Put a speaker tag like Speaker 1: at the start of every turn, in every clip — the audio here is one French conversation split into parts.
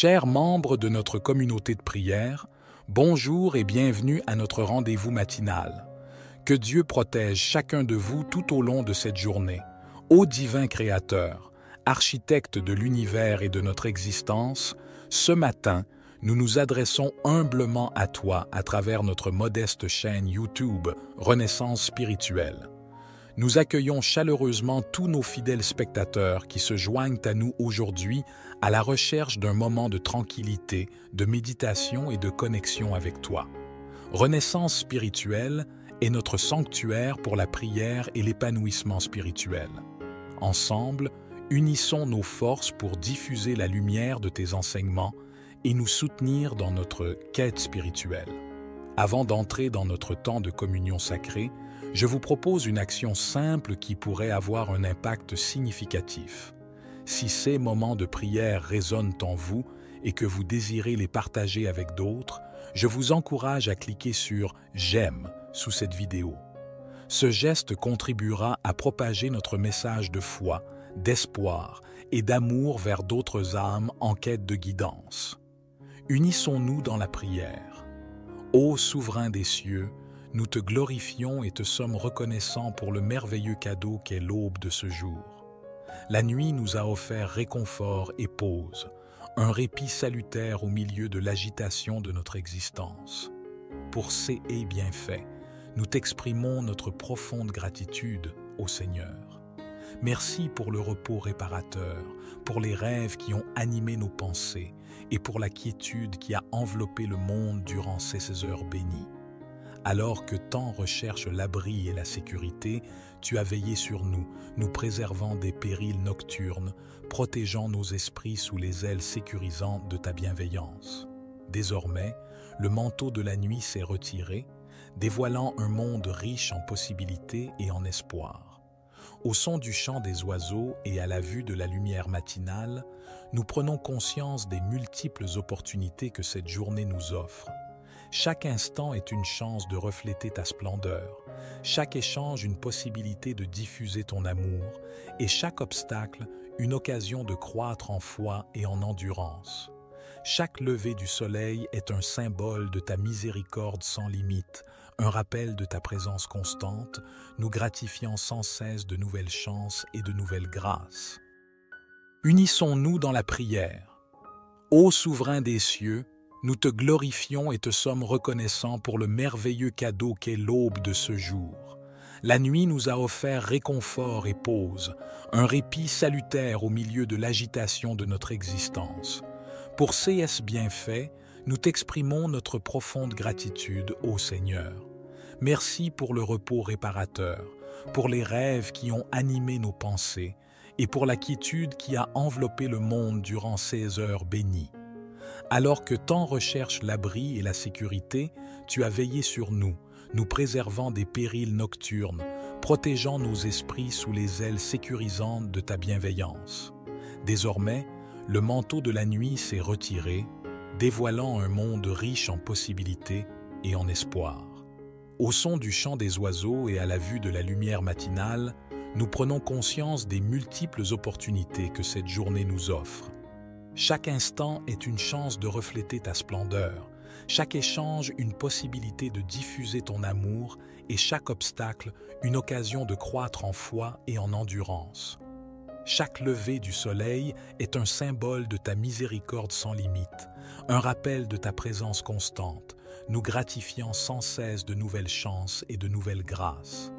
Speaker 1: Chers membres de notre communauté de prière, bonjour et bienvenue à notre rendez-vous matinal. Que Dieu protège chacun de vous tout au long de cette journée. Ô divin Créateur, architecte de l'univers et de notre existence, ce matin, nous nous adressons humblement à toi à travers notre modeste chaîne YouTube Renaissance spirituelle. Nous accueillons chaleureusement tous nos fidèles spectateurs qui se joignent à nous aujourd'hui à la recherche d'un moment de tranquillité, de méditation et de connexion avec toi. Renaissance spirituelle est notre sanctuaire pour la prière et l'épanouissement spirituel. Ensemble, unissons nos forces pour diffuser la lumière de tes enseignements et nous soutenir dans notre quête spirituelle. Avant d'entrer dans notre temps de communion sacrée, je vous propose une action simple qui pourrait avoir un impact significatif. Si ces moments de prière résonnent en vous et que vous désirez les partager avec d'autres, je vous encourage à cliquer sur « J'aime » sous cette vidéo. Ce geste contribuera à propager notre message de foi, d'espoir et d'amour vers d'autres âmes en quête de guidance. Unissons-nous dans la prière. Ô souverain des cieux, nous te glorifions et te sommes reconnaissants pour le merveilleux cadeau qu'est l'aube de ce jour. La nuit nous a offert réconfort et pause, un répit salutaire au milieu de l'agitation de notre existence. Pour ces bienfaits, nous t'exprimons notre profonde gratitude au Seigneur. Merci pour le repos réparateur, pour les rêves qui ont animé nos pensées et pour la quiétude qui a enveloppé le monde durant ces heures bénies. Alors que tant recherche l'abri et la sécurité, tu as veillé sur nous, nous préservant des périls nocturnes, protégeant nos esprits sous les ailes sécurisantes de ta bienveillance. Désormais, le manteau de la nuit s'est retiré, dévoilant un monde riche en possibilités et en espoir. Au son du chant des oiseaux et à la vue de la lumière matinale, nous prenons conscience des multiples opportunités que cette journée nous offre. Chaque instant est une chance de refléter ta splendeur, chaque échange une possibilité de diffuser ton amour, et chaque obstacle une occasion de croître en foi et en endurance. Chaque lever du soleil est un symbole de ta miséricorde sans limite, un rappel de ta présence constante, nous gratifiant sans cesse de nouvelles chances et de nouvelles grâces. Unissons-nous dans la prière. Ô souverain des cieux, nous te glorifions et te sommes reconnaissants pour le merveilleux cadeau qu'est l'aube de ce jour. La nuit nous a offert réconfort et pause, un répit salutaire au milieu de l'agitation de notre existence. Pour ces bienfaits, nous t'exprimons notre profonde gratitude au Seigneur. Merci pour le repos réparateur, pour les rêves qui ont animé nos pensées et pour la quiétude qui a enveloppé le monde durant ces heures bénies. Alors que tant recherche l'abri et la sécurité, tu as veillé sur nous, nous préservant des périls nocturnes, protégeant nos esprits sous les ailes sécurisantes de ta bienveillance. Désormais, le manteau de la nuit s'est retiré, dévoilant un monde riche en possibilités et en espoir. Au son du chant des oiseaux et à la vue de la lumière matinale, nous prenons conscience des multiples opportunités que cette journée nous offre. Chaque instant est une chance de refléter ta splendeur, chaque échange une possibilité de diffuser ton amour et chaque obstacle une occasion de croître en foi et en endurance. Chaque lever du soleil est un symbole de ta miséricorde sans limite, un rappel de ta présence constante, nous gratifiant sans cesse de nouvelles chances et de nouvelles grâces.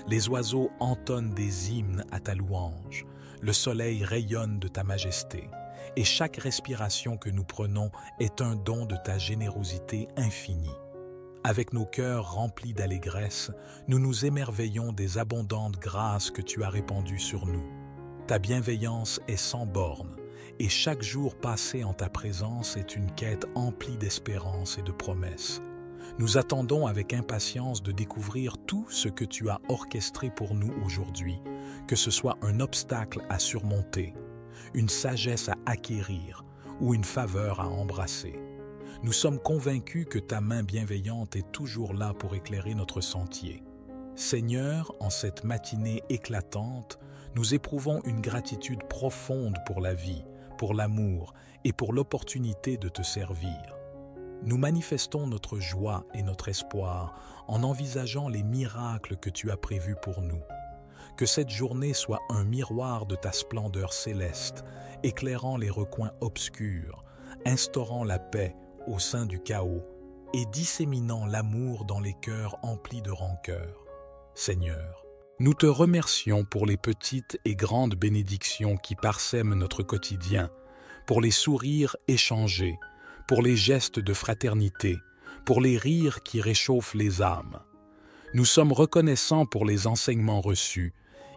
Speaker 1: Les oiseaux entonnent des hymnes à ta louange, le soleil rayonne de ta majesté. Et chaque respiration que nous prenons est un don de ta générosité infinie. Avec nos cœurs remplis d'allégresse, nous nous émerveillons des abondantes grâces que tu as répandues sur nous. Ta bienveillance est sans bornes, et chaque jour passé en ta présence est une quête emplie d'espérance et de promesses. Nous attendons avec impatience de découvrir tout ce que tu as orchestré pour nous aujourd'hui, que ce soit un obstacle à surmonter, une sagesse à acquérir ou une faveur à embrasser. Nous sommes convaincus que ta main bienveillante est toujours là pour éclairer notre sentier. Seigneur, en cette matinée éclatante, nous éprouvons une gratitude profonde pour la vie, pour l'amour et pour l'opportunité de te servir. Nous manifestons notre joie et notre espoir en envisageant les miracles que tu as prévus pour nous. Que cette journée soit un miroir de ta splendeur céleste, éclairant les recoins obscurs, instaurant la paix au sein du chaos et disséminant l'amour dans les cœurs emplis de rancœur. Seigneur, nous te remercions pour les petites et grandes bénédictions qui parsèment notre quotidien, pour les sourires échangés, pour les gestes de fraternité, pour les rires qui réchauffent les âmes. Nous sommes reconnaissants pour les enseignements reçus,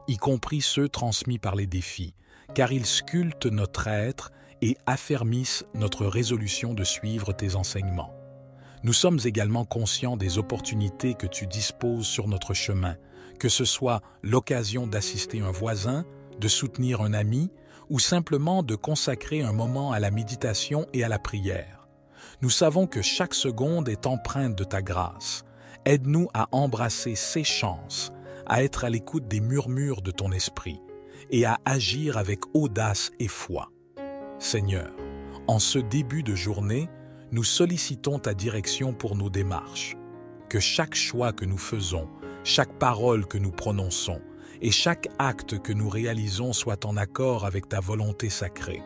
Speaker 1: y compris ceux transmis par les défis, car ils sculptent notre être et affermissent notre résolution de suivre tes enseignements. Nous sommes également conscients des opportunités que tu disposes sur notre chemin, que ce soit l'occasion d'assister un voisin, de soutenir un ami ou simplement de consacrer un moment à la méditation et à la prière. Nous savons que chaque seconde est empreinte de ta grâce. Aide-nous à embrasser ces chances, à être à l'écoute des murmures de ton esprit et à agir avec audace et foi. Seigneur, en ce début de journée, nous sollicitons ta direction pour nos démarches. Que chaque choix que nous faisons, chaque parole que nous prononçons et chaque acte que nous réalisons soit en accord avec ta volonté sacrée.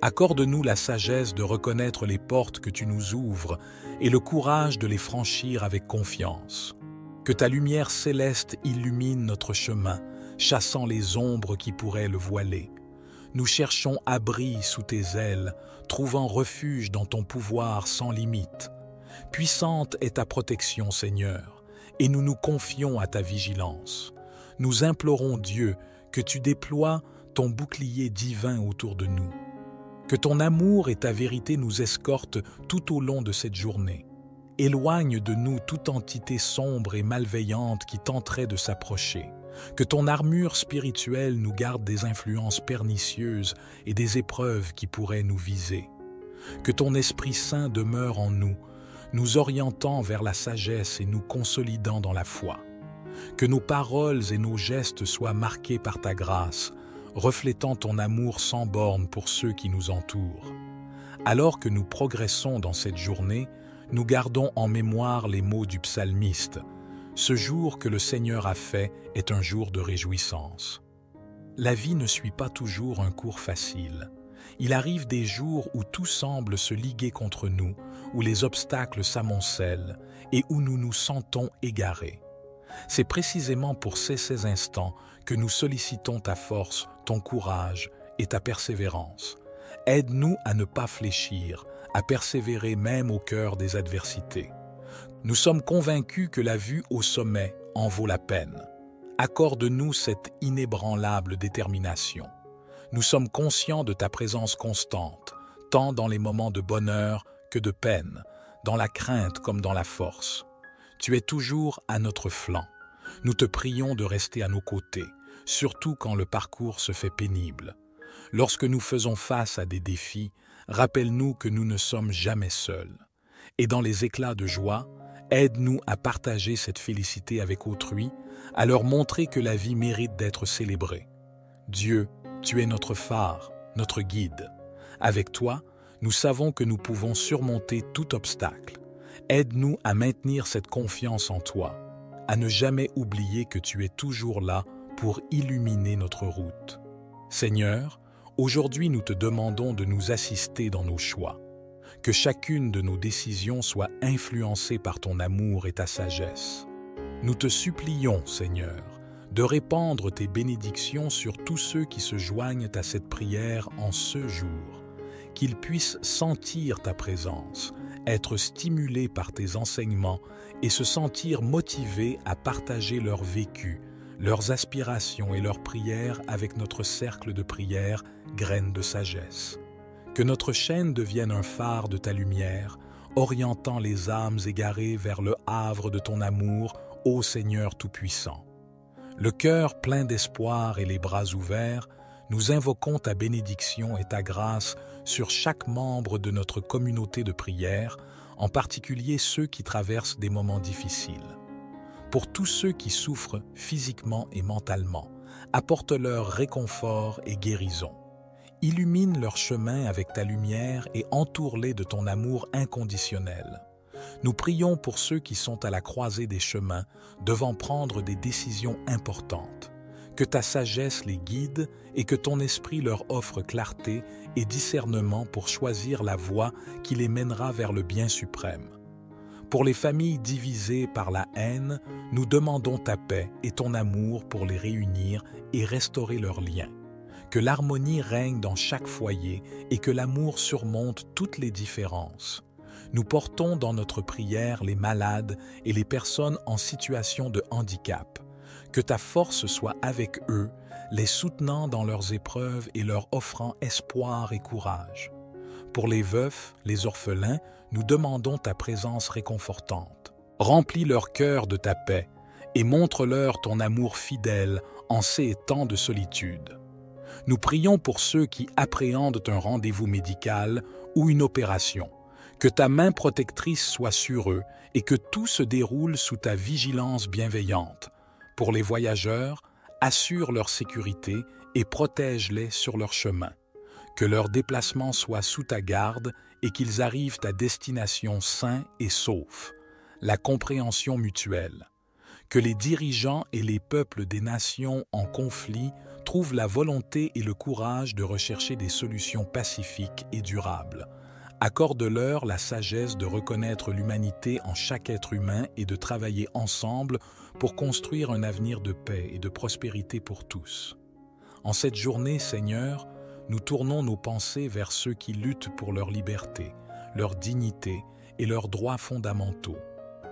Speaker 1: Accorde-nous la sagesse de reconnaître les portes que tu nous ouvres et le courage de les franchir avec confiance. Que ta lumière céleste illumine notre chemin, chassant les ombres qui pourraient le voiler. Nous cherchons abri sous tes ailes, trouvant refuge dans ton pouvoir sans limite. Puissante est ta protection, Seigneur, et nous nous confions à ta vigilance. Nous implorons Dieu que tu déploies ton bouclier divin autour de nous. Que ton amour et ta vérité nous escortent tout au long de cette journée. Éloigne de nous toute entité sombre et malveillante qui tenterait de s'approcher. Que ton armure spirituelle nous garde des influences pernicieuses et des épreuves qui pourraient nous viser. Que ton Esprit Saint demeure en nous, nous orientant vers la sagesse et nous consolidant dans la foi. Que nos paroles et nos gestes soient marqués par ta grâce, reflétant ton amour sans bornes pour ceux qui nous entourent. Alors que nous progressons dans cette journée, nous gardons en mémoire les mots du psalmiste. Ce jour que le Seigneur a fait est un jour de réjouissance. La vie ne suit pas toujours un cours facile. Il arrive des jours où tout semble se liguer contre nous, où les obstacles s'amoncellent et où nous nous sentons égarés. C'est précisément pour ces instants que nous sollicitons ta force, ton courage et ta persévérance. Aide-nous à ne pas fléchir, à persévérer même au cœur des adversités. Nous sommes convaincus que la vue au sommet en vaut la peine. Accorde-nous cette inébranlable détermination. Nous sommes conscients de ta présence constante, tant dans les moments de bonheur que de peine, dans la crainte comme dans la force. Tu es toujours à notre flanc. Nous te prions de rester à nos côtés, surtout quand le parcours se fait pénible. Lorsque nous faisons face à des défis, rappelle-nous que nous ne sommes jamais seuls. Et dans les éclats de joie, aide-nous à partager cette félicité avec autrui, à leur montrer que la vie mérite d'être célébrée. Dieu, tu es notre phare, notre guide. Avec toi, nous savons que nous pouvons surmonter tout obstacle. Aide-nous à maintenir cette confiance en toi, à ne jamais oublier que tu es toujours là pour illuminer notre route. Seigneur, aujourd'hui nous te demandons de nous assister dans nos choix, que chacune de nos décisions soit influencée par ton amour et ta sagesse. Nous te supplions, Seigneur, de répandre tes bénédictions sur tous ceux qui se joignent à cette prière en ce jour, qu'ils puissent sentir ta présence, être stimulés par tes enseignements et se sentir motivés à partager leur vécu, leurs aspirations et leurs prières avec notre cercle de prière, graines de sagesse. Que notre chaîne devienne un phare de ta lumière, orientant les âmes égarées vers le havre de ton amour, ô Seigneur Tout-Puissant. Le cœur plein d'espoir et les bras ouverts, nous invoquons ta bénédiction et ta grâce sur chaque membre de notre communauté de prière, en particulier ceux qui traversent des moments difficiles. Pour tous ceux qui souffrent physiquement et mentalement, apporte-leur réconfort et guérison. Illumine leur chemin avec ta lumière et entoure-les de ton amour inconditionnel. Nous prions pour ceux qui sont à la croisée des chemins, devant prendre des décisions importantes. Que ta sagesse les guide et que ton esprit leur offre clarté et discernement pour choisir la voie qui les mènera vers le bien suprême. Pour les familles divisées par la haine, nous demandons ta paix et ton amour pour les réunir et restaurer leurs liens. Que l'harmonie règne dans chaque foyer et que l'amour surmonte toutes les différences. Nous portons dans notre prière les malades et les personnes en situation de handicap. Que ta force soit avec eux, les soutenant dans leurs épreuves et leur offrant espoir et courage. Pour les veufs, les orphelins, nous demandons ta présence réconfortante. Remplis leur cœur de ta paix et montre-leur ton amour fidèle en ces temps de solitude. Nous prions pour ceux qui appréhendent un rendez-vous médical ou une opération. Que ta main protectrice soit sur eux et que tout se déroule sous ta vigilance bienveillante. Pour les voyageurs, assure leur sécurité et protège-les sur leur chemin. Que leur déplacement soit sous ta garde et qu'ils arrivent à destination sains et saufs. La compréhension mutuelle. Que les dirigeants et les peuples des nations en conflit trouvent la volonté et le courage de rechercher des solutions pacifiques et durables. Accorde-leur la sagesse de reconnaître l'humanité en chaque être humain et de travailler ensemble pour construire un avenir de paix et de prospérité pour tous. En cette journée, Seigneur, nous tournons nos pensées vers ceux qui luttent pour leur liberté, leur dignité et leurs droits fondamentaux.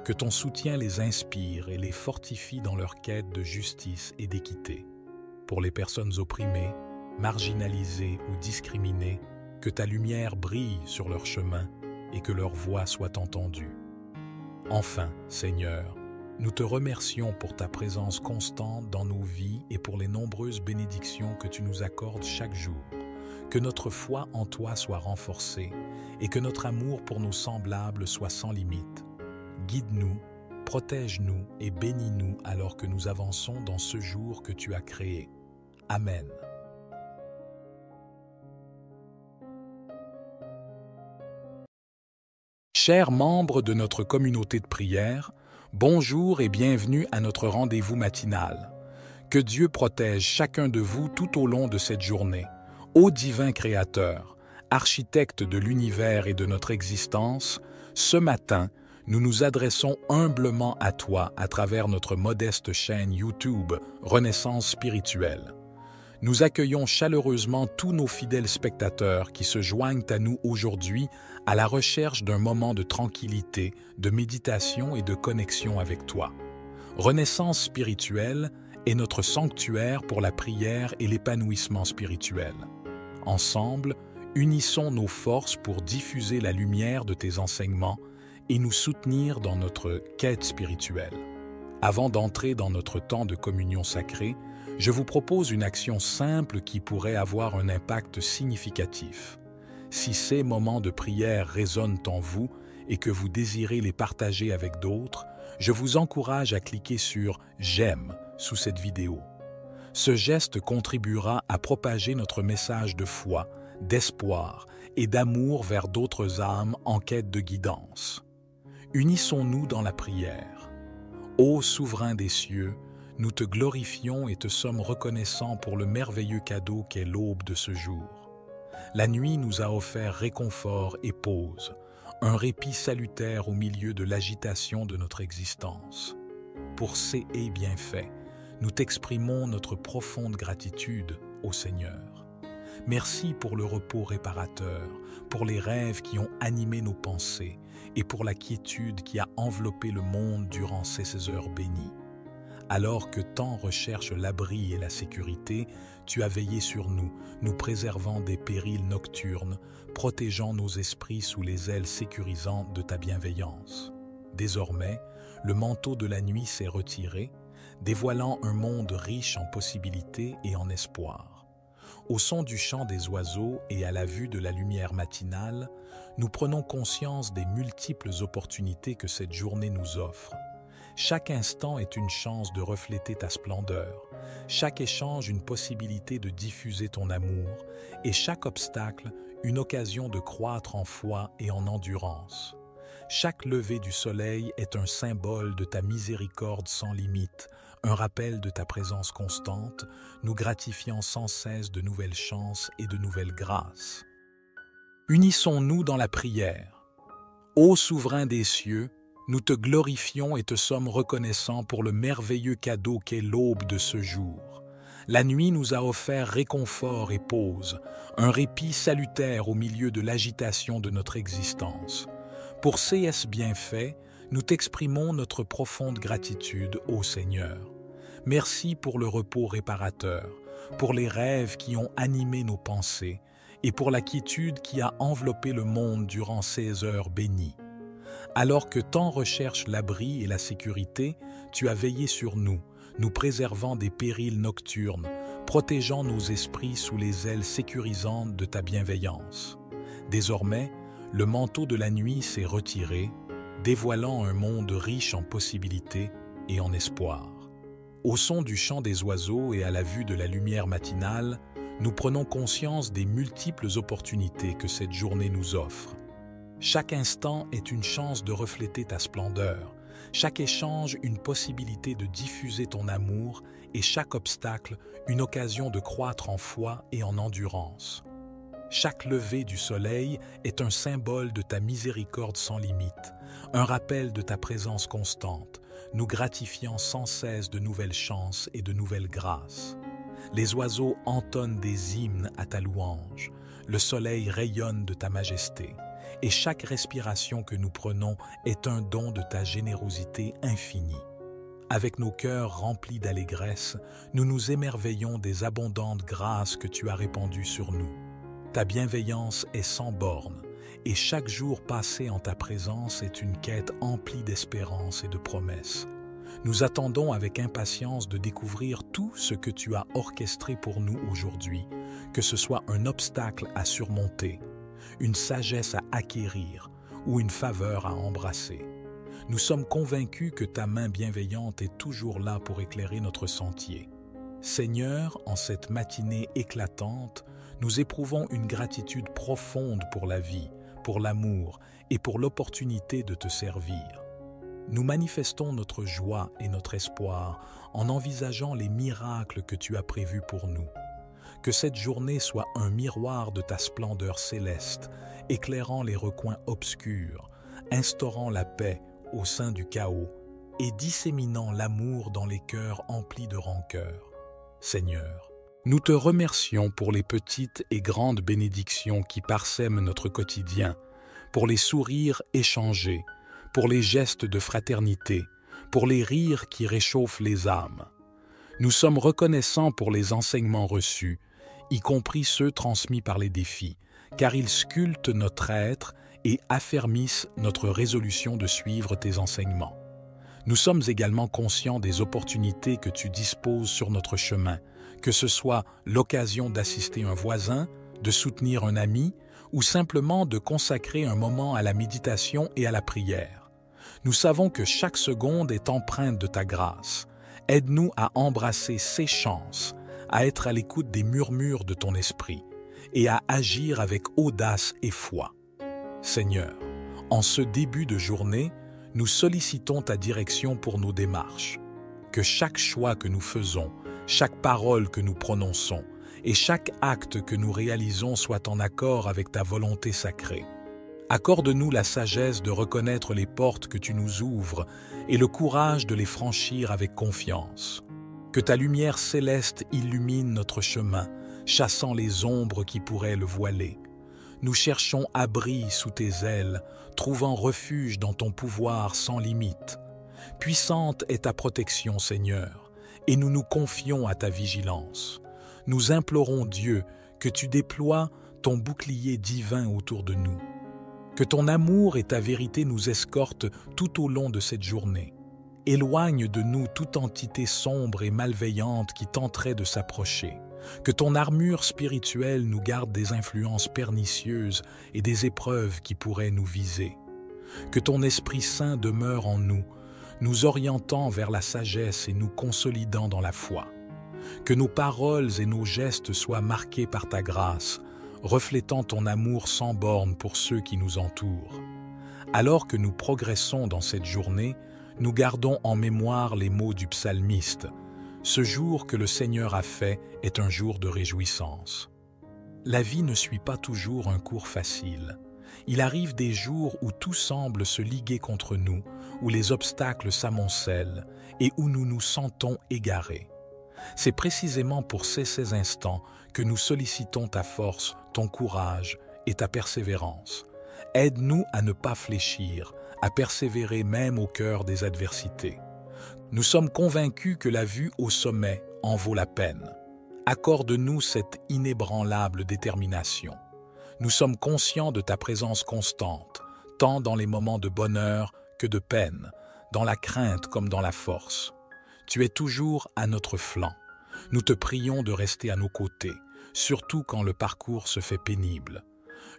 Speaker 1: Que ton soutien les inspire et les fortifie dans leur quête de justice et d'équité. Pour les personnes opprimées, marginalisées ou discriminées, que ta lumière brille sur leur chemin et que leur voix soit entendue. Enfin, Seigneur, nous te remercions pour ta présence constante dans nos vies et pour les nombreuses bénédictions que tu nous accordes chaque jour. Que notre foi en toi soit renforcée et que notre amour pour nos semblables soit sans limite. Guide-nous, protège-nous et bénis-nous alors que nous avançons dans ce jour que tu as créé. Amen. Chers membres de notre communauté de prière, bonjour et bienvenue à notre rendez-vous matinal. Que Dieu protège chacun de vous tout au long de cette journée. Ô divin Créateur, architecte de l'univers et de notre existence, ce matin, nous nous adressons humblement à toi à travers notre modeste chaîne YouTube Renaissance spirituelle. Nous accueillons chaleureusement tous nos fidèles spectateurs qui se joignent à nous aujourd'hui à la recherche d'un moment de tranquillité, de méditation et de connexion avec toi. Renaissance spirituelle est notre sanctuaire pour la prière et l'épanouissement spirituel. Ensemble, unissons nos forces pour diffuser la lumière de tes enseignements et nous soutenir dans notre quête spirituelle. Avant d'entrer dans notre temps de communion sacrée, je vous propose une action simple qui pourrait avoir un impact significatif. Si ces moments de prière résonnent en vous et que vous désirez les partager avec d'autres, je vous encourage à cliquer sur « J'aime » sous cette vidéo. Ce geste contribuera à propager notre message de foi, d'espoir et d'amour vers d'autres âmes en quête de guidance. Unissons-nous dans la prière. Ô souverain des cieux, nous te glorifions et te sommes reconnaissants pour le merveilleux cadeau qu'est l'aube de ce jour. La nuit nous a offert réconfort et pause, un répit salutaire au milieu de l'agitation de notre existence. Pour ces haies bienfaits, nous t'exprimons notre profonde gratitude au Seigneur. Merci pour le repos réparateur, pour les rêves qui ont animé nos pensées et pour la quiétude qui a enveloppé le monde durant ces heures bénies. Alors que tant recherche l'abri et la sécurité, tu as veillé sur nous, nous préservant des périls nocturnes, protégeant nos esprits sous les ailes sécurisantes de ta bienveillance. Désormais, le manteau de la nuit s'est retiré, dévoilant un monde riche en possibilités et en espoir. Au son du chant des oiseaux et à la vue de la lumière matinale, nous prenons conscience des multiples opportunités que cette journée nous offre. Chaque instant est une chance de refléter ta splendeur, chaque échange une possibilité de diffuser ton amour, et chaque obstacle une occasion de croître en foi et en endurance. Chaque lever du soleil est un symbole de ta miséricorde sans limite, un rappel de ta présence constante, nous gratifiant sans cesse de nouvelles chances et de nouvelles grâces. Unissons-nous dans la prière. Ô souverain des cieux, nous te glorifions et te sommes reconnaissants pour le merveilleux cadeau qu'est l'aube de ce jour. La nuit nous a offert réconfort et pause, un répit salutaire au milieu de l'agitation de notre existence. Pour ces bienfaits, nous t'exprimons notre profonde gratitude, ô Seigneur. Merci pour le repos réparateur, pour les rêves qui ont animé nos pensées et pour la quiétude qui a enveloppé le monde durant ces heures bénies. Alors que tant recherche l'abri et la sécurité, tu as veillé sur nous, nous préservant des périls nocturnes, protégeant nos esprits sous les ailes sécurisantes de ta bienveillance. Désormais, le manteau de la nuit s'est retiré, dévoilant un monde riche en possibilités et en espoir. Au son du chant des oiseaux et à la vue de la lumière matinale, nous prenons conscience des multiples opportunités que cette journée nous offre. Chaque instant est une chance de refléter ta splendeur, chaque échange une possibilité de diffuser ton amour et chaque obstacle une occasion de croître en foi et en endurance. Chaque lever du soleil est un symbole de ta miséricorde sans limite, un rappel de ta présence constante, nous gratifiant sans cesse de nouvelles chances et de nouvelles grâces. Les oiseaux entonnent des hymnes à ta louange, le soleil rayonne de ta majesté, et chaque respiration que nous prenons est un don de ta générosité infinie. Avec nos cœurs remplis d'allégresse, nous nous émerveillons des abondantes grâces que tu as répandues sur nous. Ta bienveillance est sans bornes, et chaque jour passé en ta présence est une quête emplie d'espérance et de promesses. Nous attendons avec impatience de découvrir tout ce que tu as orchestré pour nous aujourd'hui, que ce soit un obstacle à surmonter, une sagesse à acquérir ou une faveur à embrasser. Nous sommes convaincus que ta main bienveillante est toujours là pour éclairer notre sentier. Seigneur, en cette matinée éclatante, nous éprouvons une gratitude profonde pour la vie, pour l'amour et pour l'opportunité de te servir. Nous manifestons notre joie et notre espoir en envisageant les miracles que tu as prévus pour nous. Que cette journée soit un miroir de ta splendeur céleste, éclairant les recoins obscurs, instaurant la paix au sein du chaos et disséminant l'amour dans les cœurs emplis de rancœur. Seigneur, nous te remercions pour les petites et grandes bénédictions qui parsèment notre quotidien, pour les sourires échangés, pour les gestes de fraternité, pour les rires qui réchauffent les âmes. Nous sommes reconnaissants pour les enseignements reçus, y compris ceux transmis par les défis, car ils sculptent notre être et affermissent notre résolution de suivre tes enseignements. Nous sommes également conscients des opportunités que tu disposes sur notre chemin, que ce soit l'occasion d'assister un voisin, de soutenir un ami ou simplement de consacrer un moment à la méditation et à la prière. Nous savons que chaque seconde est empreinte de ta grâce. Aide-nous à embrasser ces chances, à être à l'écoute des murmures de ton esprit et à agir avec audace et foi. Seigneur, en ce début de journée, nous sollicitons ta direction pour nos démarches. Que chaque choix que nous faisons, chaque parole que nous prononçons et chaque acte que nous réalisons soit en accord avec ta volonté sacrée. Accorde-nous la sagesse de reconnaître les portes que tu nous ouvres et le courage de les franchir avec confiance. Que ta lumière céleste illumine notre chemin, chassant les ombres qui pourraient le voiler. Nous cherchons abri sous tes ailes, trouvant refuge dans ton pouvoir sans limite. Puissante est ta protection, Seigneur, et nous nous confions à ta vigilance. Nous implorons Dieu que tu déploies ton bouclier divin autour de nous. Que ton amour et ta vérité nous escortent tout au long de cette journée. Éloigne de nous toute entité sombre et malveillante qui tenterait de s'approcher. Que ton armure spirituelle nous garde des influences pernicieuses et des épreuves qui pourraient nous viser. Que ton Esprit Saint demeure en nous, nous orientant vers la sagesse et nous consolidant dans la foi. Que nos paroles et nos gestes soient marqués par ta grâce, reflétant ton amour sans borne pour ceux qui nous entourent. Alors que nous progressons dans cette journée, nous gardons en mémoire les mots du psalmiste. Ce jour que le Seigneur a fait est un jour de réjouissance. La vie ne suit pas toujours un cours facile. Il arrive des jours où tout semble se liguer contre nous, où les obstacles s'amoncellent et où nous nous sentons égarés. C'est précisément pour ces instants que nous sollicitons ta force, ton courage et ta persévérance. Aide-nous à ne pas fléchir, à persévérer même au cœur des adversités. Nous sommes convaincus que la vue au sommet en vaut la peine. Accorde-nous cette inébranlable détermination. Nous sommes conscients de ta présence constante, tant dans les moments de bonheur que de peine, dans la crainte comme dans la force. Tu es toujours à notre flanc. Nous te prions de rester à nos côtés, surtout quand le parcours se fait pénible.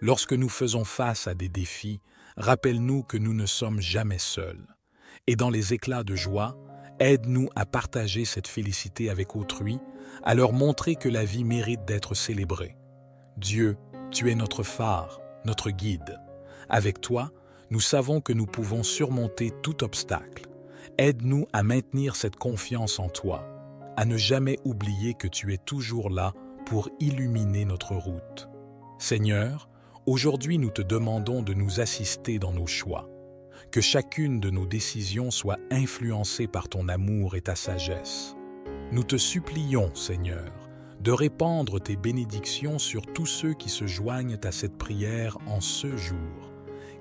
Speaker 1: Lorsque nous faisons face à des défis, rappelle-nous que nous ne sommes jamais seuls. Et dans les éclats de joie, aide-nous à partager cette félicité avec autrui, à leur montrer que la vie mérite d'être célébrée. Dieu, tu es notre phare, notre guide. Avec toi, nous savons que nous pouvons surmonter tout obstacle. Aide-nous à maintenir cette confiance en toi, à ne jamais oublier que tu es toujours là pour illuminer notre route. Seigneur, aujourd'hui nous te demandons de nous assister dans nos choix, que chacune de nos décisions soit influencée par ton amour et ta sagesse. Nous te supplions, Seigneur, de répandre tes bénédictions sur tous ceux qui se joignent à cette prière en ce jour,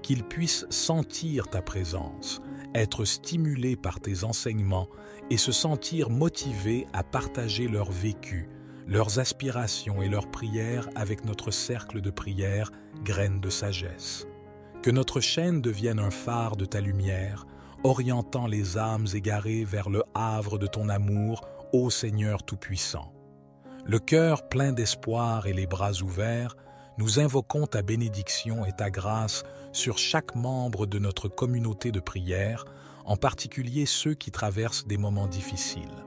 Speaker 1: qu'ils puissent sentir ta présence, être stimulés par tes enseignements et se sentir motivés à partager leur vécu, leurs aspirations et leurs prières avec notre cercle de prière, graines de sagesse. Que notre chaîne devienne un phare de ta lumière, orientant les âmes égarées vers le havre de ton amour, ô Seigneur Tout-Puissant. Le cœur plein d'espoir et les bras ouverts, nous invoquons ta bénédiction et ta grâce sur chaque membre de notre communauté de prière, en particulier ceux qui traversent des moments difficiles.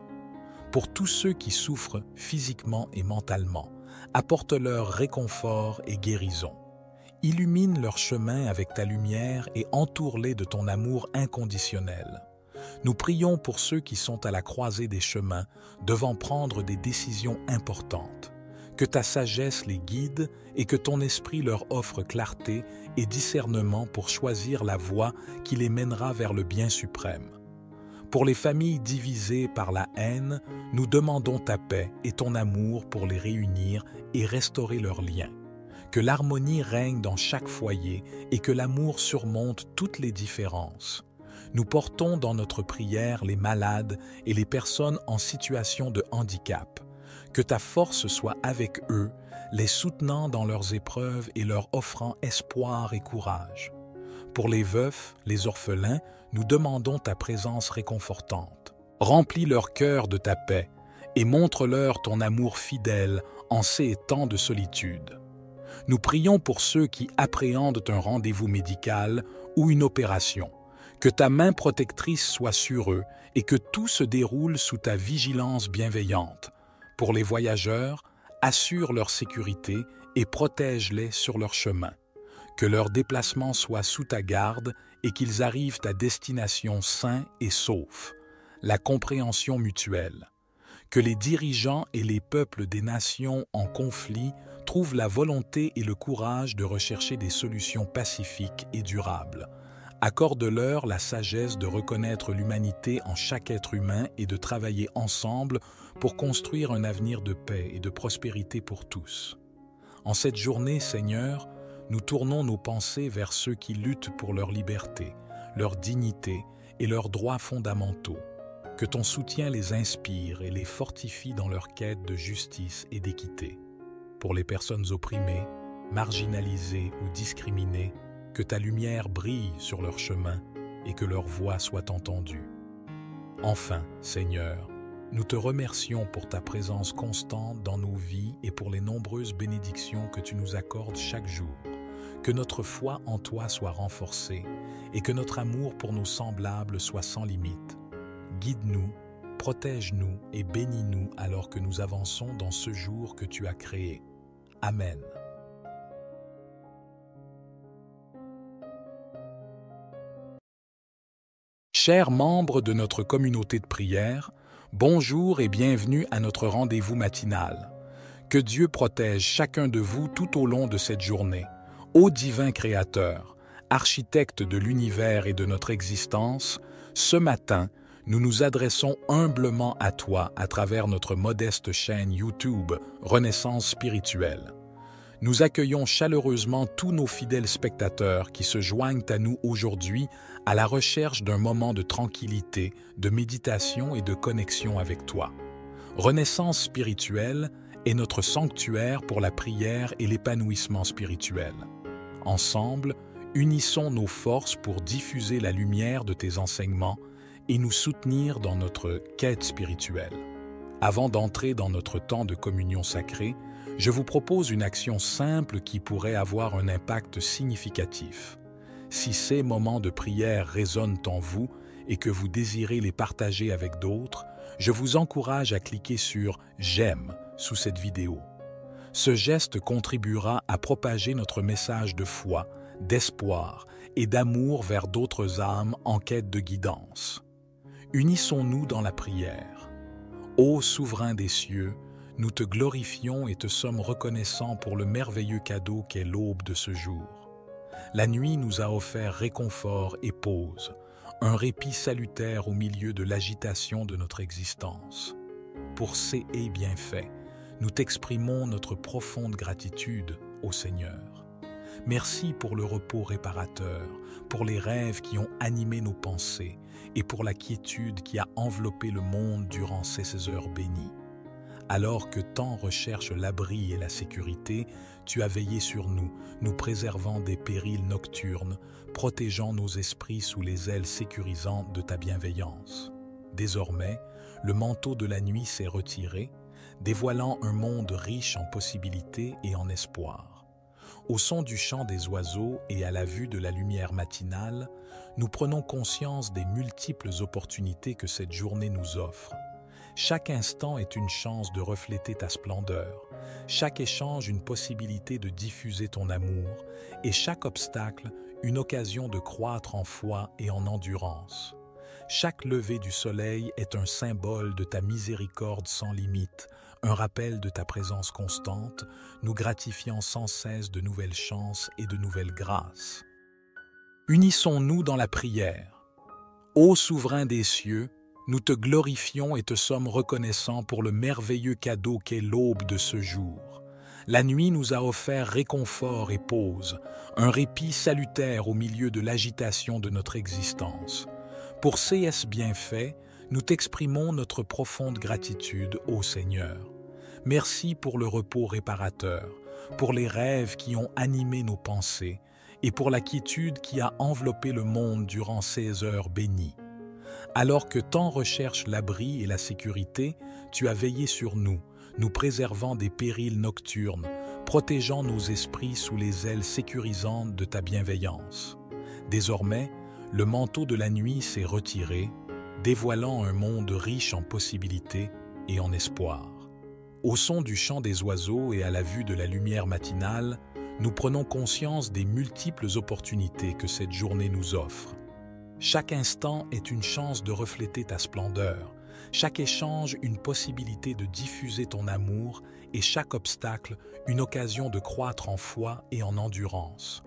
Speaker 1: Pour tous ceux qui souffrent physiquement et mentalement, apporte-leur réconfort et guérison. Illumine leur chemin avec ta lumière et entoure-les de ton amour inconditionnel. Nous prions pour ceux qui sont à la croisée des chemins, devant prendre des décisions importantes. Que ta sagesse les guide et que ton esprit leur offre clarté et discernement pour choisir la voie qui les mènera vers le bien suprême. Pour les familles divisées par la haine, nous demandons ta paix et ton amour pour les réunir et restaurer leurs liens. Que l'harmonie règne dans chaque foyer et que l'amour surmonte toutes les différences. Nous portons dans notre prière les malades et les personnes en situation de handicap. Que ta force soit avec eux, les soutenant dans leurs épreuves et leur offrant espoir et courage. Pour les veufs, les orphelins, nous demandons ta présence réconfortante. Remplis leur cœur de ta paix et montre-leur ton amour fidèle en ces temps de solitude. Nous prions pour ceux qui appréhendent un rendez-vous médical ou une opération. Que ta main protectrice soit sur eux et que tout se déroule sous ta vigilance bienveillante. Pour les voyageurs, assure leur sécurité et protège-les sur leur chemin. Que leur déplacement soit sous ta garde et qu'ils arrivent à destination sains et saufs. La compréhension mutuelle. Que les dirigeants et les peuples des nations en conflit trouvent la volonté et le courage de rechercher des solutions pacifiques et durables. Accorde-leur la sagesse de reconnaître l'humanité en chaque être humain et de travailler ensemble pour construire un avenir de paix et de prospérité pour tous. En cette journée, Seigneur, nous tournons nos pensées vers ceux qui luttent pour leur liberté, leur dignité et leurs droits fondamentaux. Que ton soutien les inspire et les fortifie dans leur quête de justice et d'équité. Pour les personnes opprimées, marginalisées ou discriminées, que ta lumière brille sur leur chemin et que leur voix soit entendue. Enfin, Seigneur, nous te remercions pour ta présence constante dans nos vies et pour les nombreuses bénédictions que tu nous accordes chaque jour. que notre foi en toi soit renforcée et que notre amour pour nos semblables soit sans limite. Guide-nous, protège-nous et bénis-nous alors que nous avançons dans ce jour que tu as créé. Amen. Chers membres de notre communauté de prière, bonjour et bienvenue à notre rendez-vous matinal. Que Dieu protège chacun de vous tout au long de cette journée. Ô divin Créateur, architecte de l'univers et de notre existence, ce matin, nous nous adressons humblement à toi à travers notre modeste chaîne YouTube Renaissance spirituelle. Nous accueillons chaleureusement tous nos fidèles spectateurs qui se joignent à nous aujourd'hui à la recherche d'un moment de tranquillité, de méditation et de connexion avec toi. Renaissance spirituelle est notre sanctuaire pour la prière et l'épanouissement spirituel. Ensemble, unissons nos forces pour diffuser la lumière de tes enseignements et nous soutenir dans notre quête spirituelle. Avant d'entrer dans notre temps de communion sacrée, je vous propose une action simple qui pourrait avoir un impact significatif. Si ces moments de prière résonnent en vous et que vous désirez les partager avec d'autres, je vous encourage à cliquer sur « J'aime » sous cette vidéo. Ce geste contribuera à propager notre message de foi, d'espoir et d'amour vers d'autres âmes en quête de guidance. Unissons-nous dans la prière. Ô souverain des cieux, nous te glorifions et te sommes reconnaissants pour le merveilleux cadeau qu'est l'aube de ce jour. La nuit nous a offert réconfort et pause, un répit salutaire au milieu de l'agitation de notre existence. Pour ces bienfaits, nous t'exprimons notre profonde gratitude au Seigneur. Merci pour le repos réparateur, pour les rêves qui ont animé nos pensées et pour la quiétude qui a enveloppé le monde durant ces heures bénies. Alors que tant recherche l'abri et la sécurité, tu as veillé sur nous, nous préservant des périls nocturnes, protégeant nos esprits sous les ailes sécurisantes de ta bienveillance. Désormais, le manteau de la nuit s'est retiré, dévoilant un monde riche en possibilités et en espoir. Au son du chant des oiseaux et à la vue de la lumière matinale, nous prenons conscience des multiples opportunités que cette journée nous offre. Chaque instant est une chance de refléter ta splendeur, chaque échange une possibilité de diffuser ton amour, et chaque obstacle une occasion de croître en foi et en endurance. Chaque lever du soleil est un symbole de ta miséricorde sans limite, un rappel de ta présence constante, nous gratifiant sans cesse de nouvelles chances et de nouvelles grâces. Unissons-nous dans la prière. Ô souverain des cieux, nous te glorifions et te sommes reconnaissants pour le merveilleux cadeau qu'est l'aube de ce jour. La nuit nous a offert réconfort et pause, un répit salutaire au milieu de l'agitation de notre existence. Pour ces bienfaits, nous t'exprimons notre profonde gratitude au Seigneur. Merci pour le repos réparateur, pour les rêves qui ont animé nos pensées et pour la quiétude qui a enveloppé le monde durant ces heures bénies. Alors que tant recherche l'abri et la sécurité, tu as veillé sur nous, nous préservant des périls nocturnes, protégeant nos esprits sous les ailes sécurisantes de ta bienveillance. Désormais, le manteau de la nuit s'est retiré, dévoilant un monde riche en possibilités et en espoir. Au son du chant des oiseaux et à la vue de la lumière matinale, nous prenons conscience des multiples opportunités que cette journée nous offre. Chaque instant est une chance de refléter ta splendeur, chaque échange une possibilité de diffuser ton amour et chaque obstacle une occasion de croître en foi et en endurance.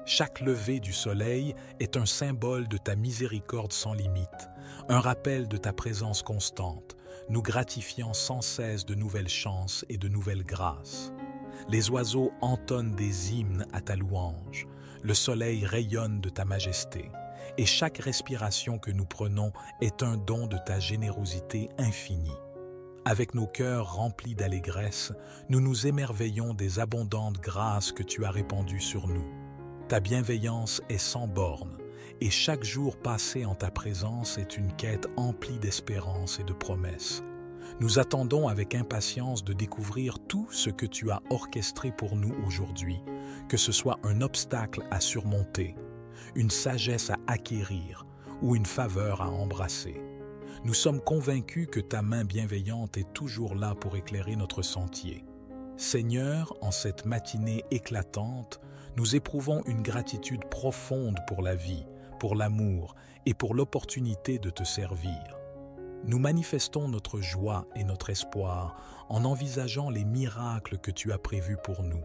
Speaker 1: Chaque lever du soleil est un symbole de ta miséricorde sans limite, un rappel de ta présence constante, nous gratifiant sans cesse de nouvelles chances et de nouvelles grâces. Les oiseaux entonnent des hymnes à ta louange, le soleil rayonne de ta majesté, et chaque respiration que nous prenons est un don de ta générosité infinie. Avec nos cœurs remplis d'allégresse, nous nous émerveillons des abondantes grâces que tu as répandues sur nous. Ta bienveillance est sans bornes, et chaque jour passé en ta présence est une quête emplie d'espérance et de promesses. Nous attendons avec impatience de découvrir tout ce que tu as orchestré pour nous aujourd'hui, que ce soit un obstacle à surmonter, une sagesse à acquérir ou une faveur à embrasser. Nous sommes convaincus que ta main bienveillante est toujours là pour éclairer notre sentier. Seigneur, en cette matinée éclatante, nous éprouvons une gratitude profonde pour la vie, pour l'amour et pour l'opportunité de te servir. Nous manifestons notre joie et notre espoir en envisageant les miracles que tu as prévus pour nous.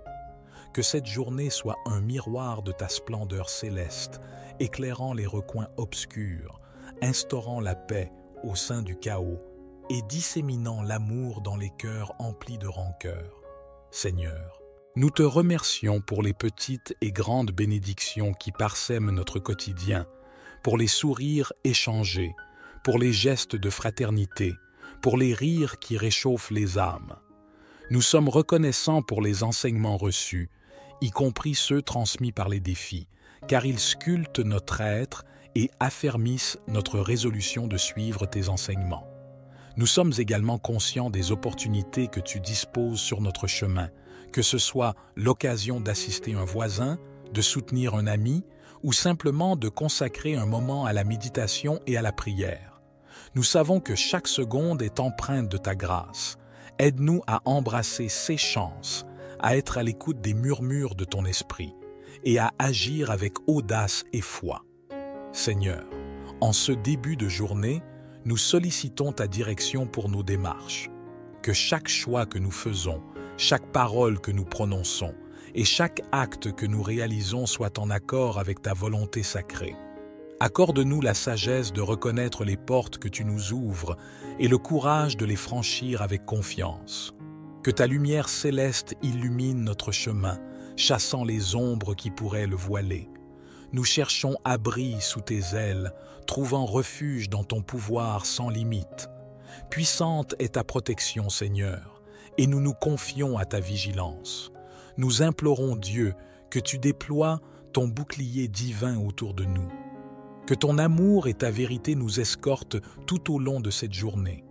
Speaker 1: Que cette journée soit un miroir de ta splendeur céleste, éclairant les recoins obscurs, instaurant la paix au sein du chaos et disséminant l'amour dans les cœurs emplis de rancœur. Seigneur, nous te remercions pour les petites et grandes bénédictions qui parsèment notre quotidien, pour les sourires échangés, pour les gestes de fraternité, pour les rires qui réchauffent les âmes. Nous sommes reconnaissants pour les enseignements reçus, y compris ceux transmis par les défis, car ils sculptent notre être et affermissent notre résolution de suivre tes enseignements. Nous sommes également conscients des opportunités que tu disposes sur notre chemin, que ce soit l'occasion d'assister un voisin, de soutenir un ami, ou simplement de consacrer un moment à la méditation et à la prière. Nous savons que chaque seconde est empreinte de ta grâce. Aide-nous à embrasser ces chances, à être à l'écoute des murmures de ton esprit et à agir avec audace et foi. Seigneur, en ce début de journée, nous sollicitons ta direction pour nos démarches. Que chaque choix que nous faisons, chaque parole que nous prononçons et chaque acte que nous réalisons soit en accord avec ta volonté sacrée. Accorde-nous la sagesse de reconnaître les portes que tu nous ouvres et le courage de les franchir avec confiance. Que ta lumière céleste illumine notre chemin, chassant les ombres qui pourraient le voiler. Nous cherchons abri sous tes ailes, trouvant refuge dans ton pouvoir sans limite. Puissante est ta protection, Seigneur, et nous nous confions à ta vigilance. Nous implorons Dieu que tu déploies ton bouclier divin autour de nous. Que ton amour et ta vérité nous escortent tout au long de cette journée.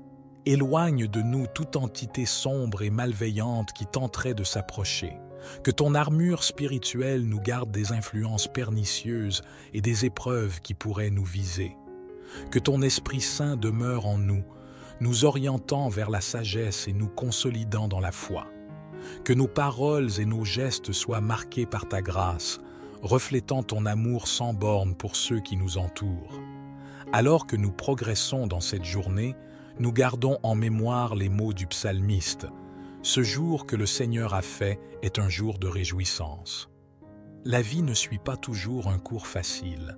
Speaker 1: Éloigne de nous toute entité sombre et malveillante qui tenterait de s'approcher. Que ton armure spirituelle nous garde des influences pernicieuses et des épreuves qui pourraient nous viser. Que ton Esprit Saint demeure en nous, nous orientant vers la sagesse et nous consolidant dans la foi. Que nos paroles et nos gestes soient marqués par ta grâce, reflétant ton amour sans borne pour ceux qui nous entourent. Alors que nous progressons dans cette journée, nous gardons en mémoire les mots du psalmiste. Ce jour que le Seigneur a fait est un jour de réjouissance. La vie ne suit pas toujours un cours facile.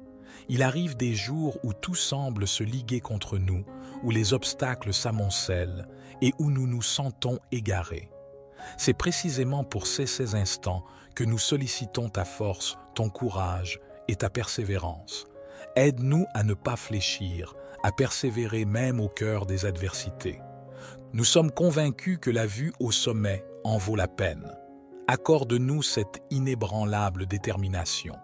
Speaker 1: Il arrive des jours où tout semble se liguer contre nous, où les obstacles s'amoncellent et où nous nous sentons égarés. C'est précisément pour ces instants que nous sollicitons ta force, ton courage et ta persévérance. Aide-nous à ne pas fléchir, à persévérer même au cœur des adversités. Nous sommes convaincus que la vue au sommet en vaut la peine. Accorde-nous cette inébranlable détermination.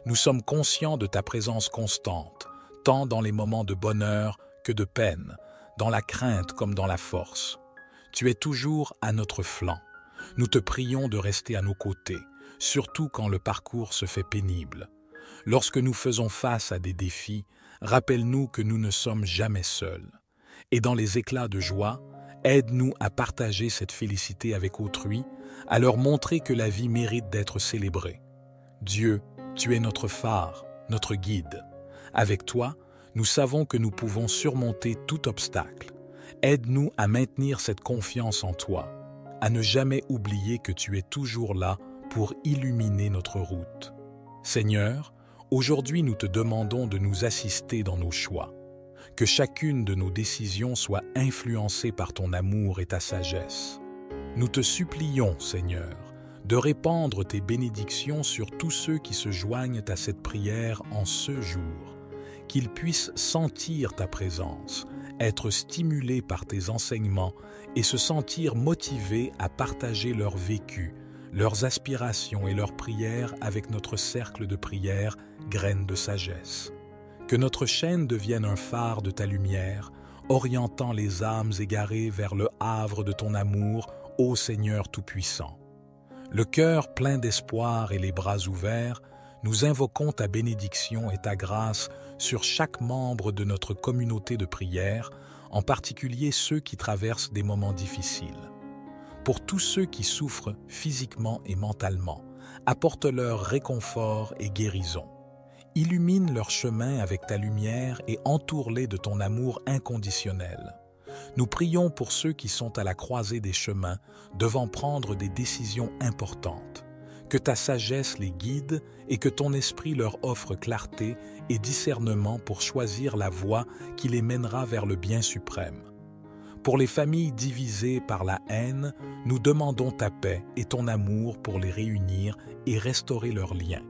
Speaker 1: Nous sommes conscients de ta présence constante, tant dans les moments de bonheur que de peine, dans la crainte comme dans la force. Tu es toujours à notre flanc. Nous te prions de rester à nos côtés, surtout quand le parcours se fait pénible. Lorsque nous faisons face à des défis, rappelle-nous que nous ne sommes jamais seuls. Et dans les éclats de joie, aide-nous à partager cette félicité avec autrui, à leur montrer que la vie mérite d'être célébrée. Dieu, tu es notre phare, notre guide. Avec toi, nous savons que nous pouvons surmonter tout obstacle. Aide-nous à maintenir cette confiance en toi, à ne jamais oublier que tu es toujours là pour illuminer notre route. Seigneur, aujourd'hui nous te demandons de nous assister dans nos choix. Que chacune de nos décisions soit influencée par ton amour et ta sagesse. Nous te supplions, Seigneur, de répandre tes bénédictions sur tous ceux qui se joignent à cette prière en ce jour, qu'ils puissent sentir ta présence, être stimulés par tes enseignements et se sentir motivés à partager leur vécu, leurs aspirations et leurs prières avec notre cercle de prière, graines de sagesse. Que notre chaîne devienne un phare de ta lumière, orientant les âmes égarées vers le havre de ton amour, ô Seigneur Tout-Puissant. Le cœur plein d'espoir et les bras ouverts, nous invoquons ta bénédiction et ta grâce sur chaque membre de notre communauté de prière, en particulier ceux qui traversent des moments difficiles. Pour tous ceux qui souffrent physiquement et mentalement, apporte-leur réconfort et guérison. Illumine leur chemin avec ta lumière et entoure-les de ton amour inconditionnel. Nous prions pour ceux qui sont à la croisée des chemins, devant prendre des décisions importantes. Que ta sagesse les guide et que ton esprit leur offre clarté et discernement pour choisir la voie qui les mènera vers le bien suprême. Pour les familles divisées par la haine, nous demandons ta paix et ton amour pour les réunir et restaurer leurs liens.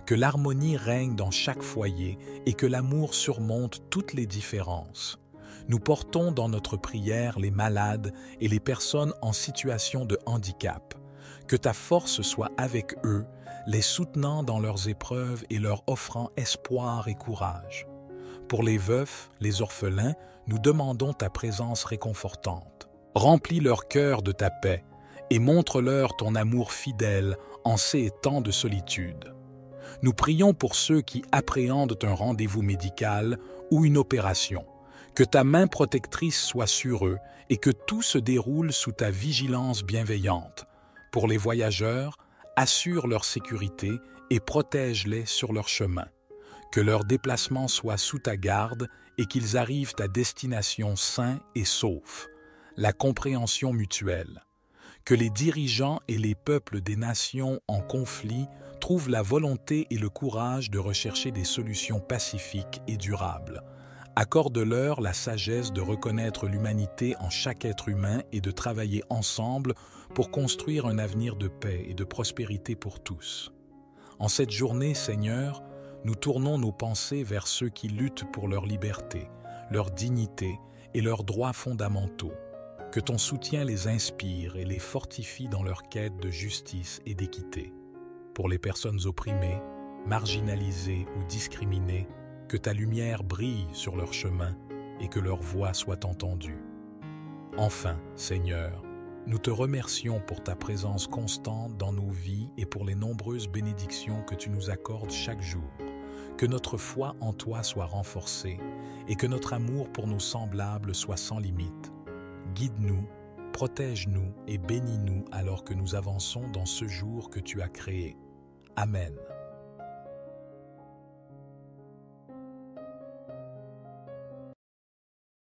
Speaker 1: Que l'harmonie règne dans chaque foyer et que l'amour surmonte toutes les différences. Nous portons dans notre prière les malades et les personnes en situation de handicap. Que ta force soit avec eux, les soutenant dans leurs épreuves et leur offrant espoir et courage. Pour les veufs, les orphelins, nous demandons ta présence réconfortante. Remplis leur cœur de ta paix et montre-leur ton amour fidèle en ces temps de solitude. Nous prions pour ceux qui appréhendent un rendez-vous médical ou une opération. Que ta main protectrice soit sur eux et que tout se déroule sous ta vigilance bienveillante. Pour les voyageurs, assure leur sécurité et protège-les sur leur chemin. Que leur déplacement soit sous ta garde et qu'ils arrivent à destination sains et saufs. La compréhension mutuelle. Que les dirigeants et les peuples des nations en conflit trouvent la volonté et le courage de rechercher des solutions pacifiques et durables. Accorde-leur la sagesse de reconnaître l'humanité en chaque être humain et de travailler ensemble pour construire un avenir de paix et de prospérité pour tous. En cette journée, Seigneur, nous tournons nos pensées vers ceux qui luttent pour leur liberté, leur dignité et leurs droits fondamentaux. Que ton soutien les inspire et les fortifie dans leur quête de justice et d'équité. Pour les personnes opprimées, marginalisées ou discriminées, que ta lumière brille sur leur chemin et que leur voix soit entendue. Enfin, Seigneur, nous te remercions pour ta présence constante dans nos vies et pour les nombreuses bénédictions que tu nous accordes chaque jour. Que notre foi en toi soit renforcée et que notre amour pour nos semblables soit sans limite. Guide-nous, protège-nous et bénis-nous alors que nous avançons dans ce jour que tu as créé. Amen.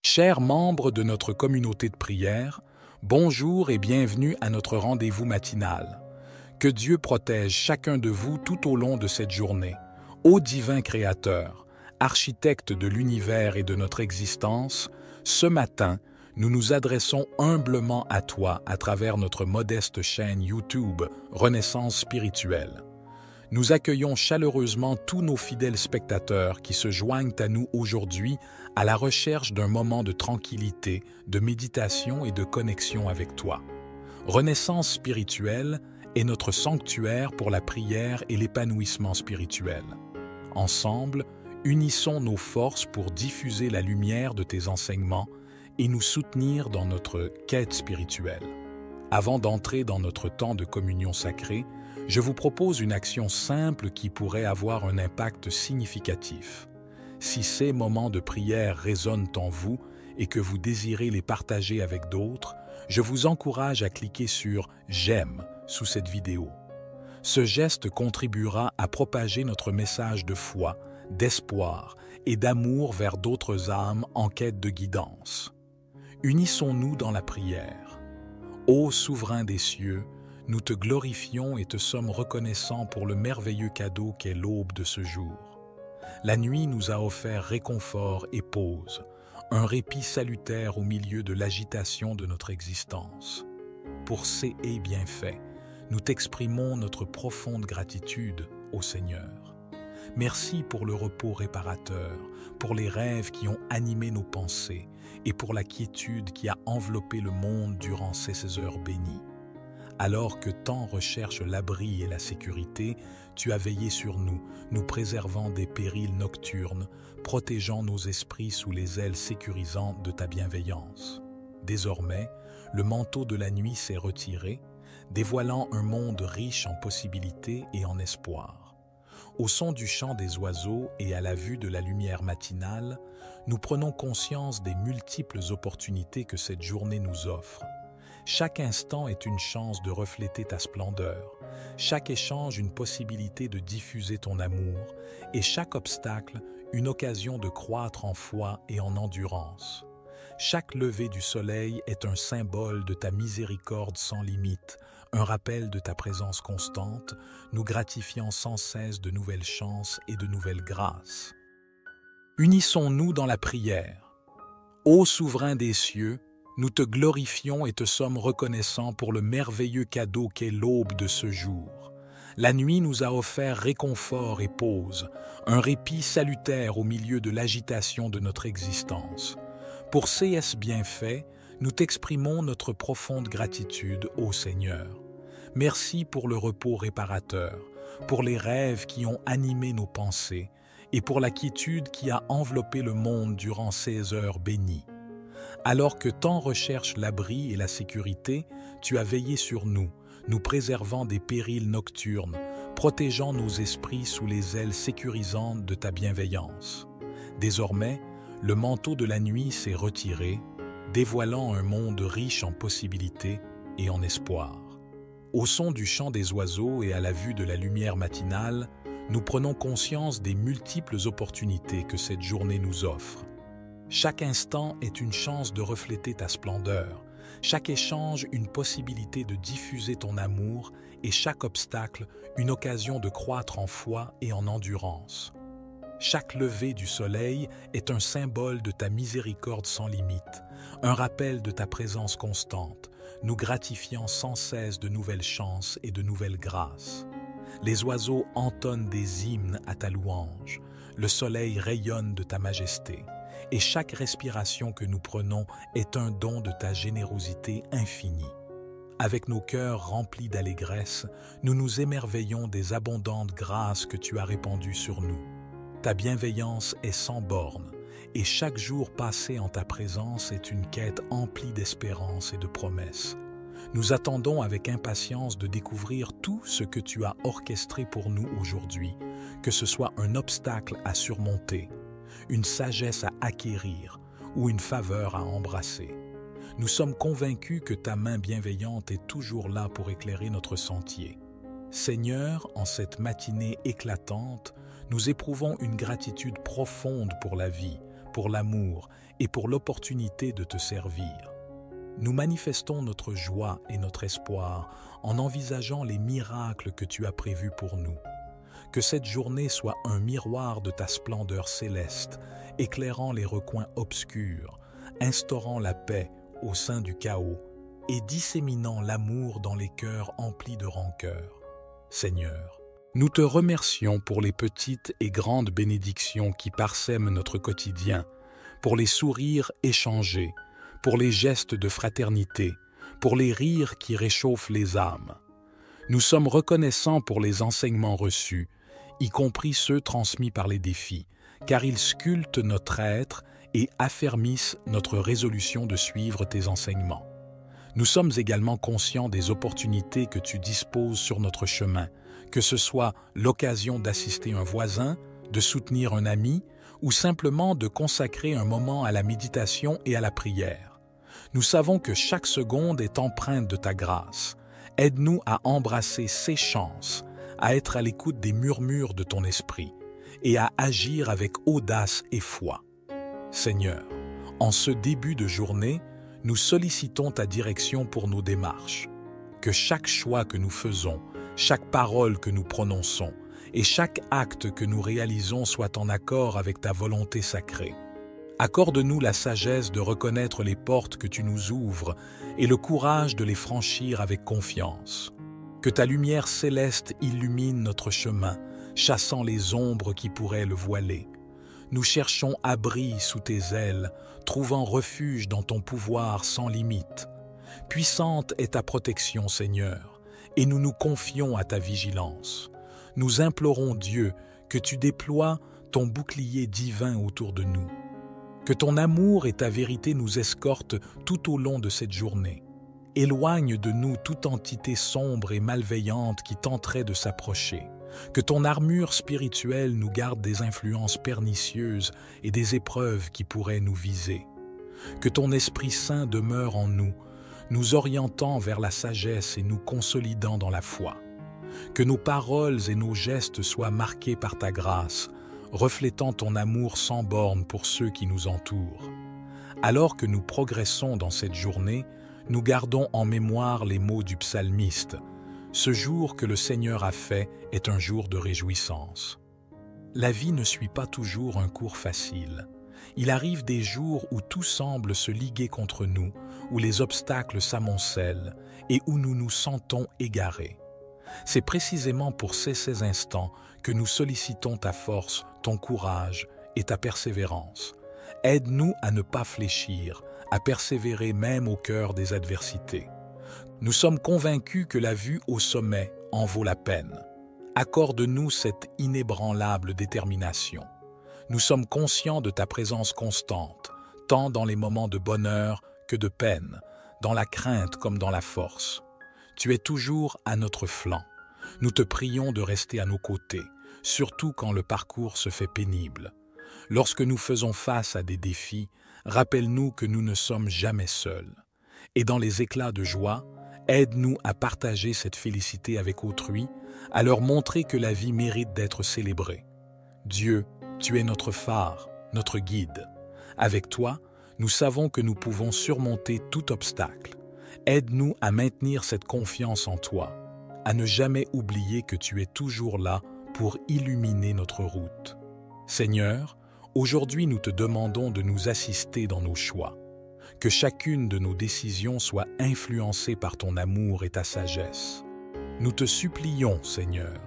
Speaker 1: Chers membres de notre communauté de prière, bonjour et bienvenue à notre rendez-vous matinal. Que Dieu protège chacun de vous tout au long de cette journée. Ô divin Créateur, architecte de l'univers et de notre existence, ce matin, nous nous adressons humblement à toi à travers notre modeste chaîne YouTube Renaissance spirituelle. Nous accueillons chaleureusement tous nos fidèles spectateurs qui se joignent à nous aujourd'hui à la recherche d'un moment de tranquillité, de méditation et de connexion avec toi. Renaissance spirituelle est notre sanctuaire pour la prière et l'épanouissement spirituel. Ensemble, unissons nos forces pour diffuser la lumière de tes enseignements et nous soutenir dans notre quête spirituelle. Avant d'entrer dans notre temps de communion sacrée, je vous propose une action simple qui pourrait avoir un impact significatif. Si ces moments de prière résonnent en vous et que vous désirez les partager avec d'autres, je vous encourage à cliquer sur « J'aime » sous cette vidéo. Ce geste contribuera à propager notre message de foi, d'espoir et d'amour vers d'autres âmes en quête de guidance. Unissons-nous dans la prière. Ô souverain des cieux, nous te glorifions et te sommes reconnaissants pour le merveilleux cadeau qu'est l'aube de ce jour. La nuit nous a offert réconfort et pause, un répit salutaire au milieu de l'agitation de notre existence. Pour ces bienfaits, nous t'exprimons notre profonde gratitude au Seigneur. Merci pour le repos réparateur, pour les rêves qui ont animé nos pensées et pour la quiétude qui a enveloppé le monde durant ces heures bénies. Alors que tant recherche l'abri et la sécurité, tu as veillé sur nous, nous préservant des périls nocturnes, protégeant nos esprits sous les ailes sécurisantes de ta bienveillance. Désormais, le manteau de la nuit s'est retiré, dévoilant un monde riche en possibilités et en espoir. Au son du chant des oiseaux et à la vue de la lumière matinale, nous prenons conscience des multiples opportunités que cette journée nous offre. Chaque instant est une chance de refléter ta splendeur, chaque échange une possibilité de diffuser ton amour, et chaque obstacle une occasion de croître en foi et en endurance. Chaque lever du soleil est un symbole de ta miséricorde sans limite, un rappel de ta présence constante, nous gratifiant sans cesse de nouvelles chances et de nouvelles grâces. Unissons-nous dans la prière. Ô souverain des cieux, nous te glorifions et te sommes reconnaissants pour le merveilleux cadeau qu'est l'aube de ce jour. La nuit nous a offert réconfort et pause, un répit salutaire au milieu de l'agitation de notre existence. Pour ces bienfaits, nous t'exprimons notre profonde gratitude, ô Seigneur. Merci pour le repos réparateur, pour les rêves qui ont animé nos pensées et pour la quiétude qui a enveloppé le monde durant ces heures bénies. Alors que tant recherche l'abri et la sécurité, tu as veillé sur nous, nous préservant des périls nocturnes, protégeant nos esprits sous les ailes sécurisantes de ta bienveillance. Désormais, le manteau de la nuit s'est retiré, dévoilant un monde riche en possibilités et en espoir. Au son du chant des oiseaux et à la vue de la lumière matinale, nous prenons conscience des multiples opportunités que cette journée nous offre. Chaque instant est une chance de refléter ta splendeur, chaque échange une possibilité de diffuser ton amour et chaque obstacle une occasion de croître en foi et en endurance. Chaque lever du soleil est un symbole de ta miséricorde sans limite, un rappel de ta présence constante, nous gratifiant sans cesse de nouvelles chances et de nouvelles grâces. Les oiseaux entonnent des hymnes à ta louange, le soleil rayonne de ta majesté, et chaque respiration que nous prenons est un don de ta générosité infinie. Avec nos cœurs remplis d'allégresse, nous nous émerveillons des abondantes grâces que tu as répandues sur nous. Ta bienveillance est sans bornes, et chaque jour passé en ta présence est une quête emplie d'espérance et de promesses. Nous attendons avec impatience de découvrir tout ce que tu as orchestré pour nous aujourd'hui, que ce soit un obstacle à surmonter, une sagesse à acquérir ou une faveur à embrasser. Nous sommes convaincus que ta main bienveillante est toujours là pour éclairer notre sentier. Seigneur, en cette matinée éclatante, nous éprouvons une gratitude profonde pour la vie, pour l'amour et pour l'opportunité de te servir. Nous manifestons notre joie et notre espoir en envisageant les miracles que tu as prévus pour nous. Que cette journée soit un miroir de ta splendeur céleste, éclairant les recoins obscurs, instaurant la paix au sein du chaos et disséminant l'amour dans les cœurs emplis de rancœur. Seigneur, nous te remercions pour les petites et grandes bénédictions qui parsèment notre quotidien, pour les sourires échangés, pour les gestes de fraternité, pour les rires qui réchauffent les âmes. Nous sommes reconnaissants pour les enseignements reçus, y compris ceux transmis par les défis, car ils sculptent notre être et affermissent notre résolution de suivre tes enseignements. Nous sommes également conscients des opportunités que tu disposes sur notre chemin, que ce soit l'occasion d'assister un voisin, de soutenir un ami ou simplement de consacrer un moment à la méditation et à la prière. Nous savons que chaque seconde est empreinte de ta grâce. Aide-nous à embrasser ces chances, à être à l'écoute des murmures de ton esprit et à agir avec audace et foi. Seigneur, en ce début de journée, nous sollicitons ta direction pour nos démarches. Que chaque choix que nous faisons, chaque parole que nous prononçons et chaque acte que nous réalisons soit en accord avec ta volonté sacrée. Accorde-nous la sagesse de reconnaître les portes que tu nous ouvres et le courage de les franchir avec confiance. Que ta lumière céleste illumine notre chemin, chassant les ombres qui pourraient le voiler. Nous cherchons abri sous tes ailes, trouvant refuge dans ton pouvoir sans limite. Puissante est ta protection, Seigneur, et nous nous confions à ta vigilance. Nous implorons Dieu que tu déploies ton bouclier divin autour de nous. Que ton amour et ta vérité nous escortent tout au long de cette journée. Éloigne de nous toute entité sombre et malveillante qui tenterait de s'approcher. Que ton armure spirituelle nous garde des influences pernicieuses et des épreuves qui pourraient nous viser. Que ton Esprit Saint demeure en nous, nous orientant vers la sagesse et nous consolidant dans la foi. Que nos paroles et nos gestes soient marqués par ta grâce, reflétant ton amour sans borne pour ceux qui nous entourent. Alors que nous progressons dans cette journée, nous gardons en mémoire les mots du psalmiste. Ce jour que le Seigneur a fait est un jour de réjouissance. La vie ne suit pas toujours un cours facile. Il arrive des jours où tout semble se liguer contre nous, où les obstacles s'amoncellent et où nous nous sentons égarés. C'est précisément pour ces instants que nous sollicitons ta force, ton courage et ta persévérance. Aide-nous à ne pas fléchir, à persévérer même au cœur des adversités. Nous sommes convaincus que la vue au sommet en vaut la peine. Accorde-nous cette inébranlable détermination. Nous sommes conscients de ta présence constante, tant dans les moments de bonheur que de peine, dans la crainte comme dans la force. Tu es toujours à notre flanc. Nous te prions de rester à nos côtés, surtout quand le parcours se fait pénible. Lorsque nous faisons face à des défis, rappelle-nous que nous ne sommes jamais seuls. Et dans les éclats de joie, aide-nous à partager cette félicité avec autrui, à leur montrer que la vie mérite d'être célébrée. Dieu, tu es notre phare, notre guide. Avec toi, nous savons que nous pouvons surmonter tout obstacle. Aide-nous à maintenir cette confiance en toi, à ne jamais oublier que tu es toujours là pour illuminer notre route. Seigneur, aujourd'hui nous te demandons de nous assister dans nos choix. Que chacune de nos décisions soit influencée par ton amour et ta sagesse. Nous te supplions, Seigneur,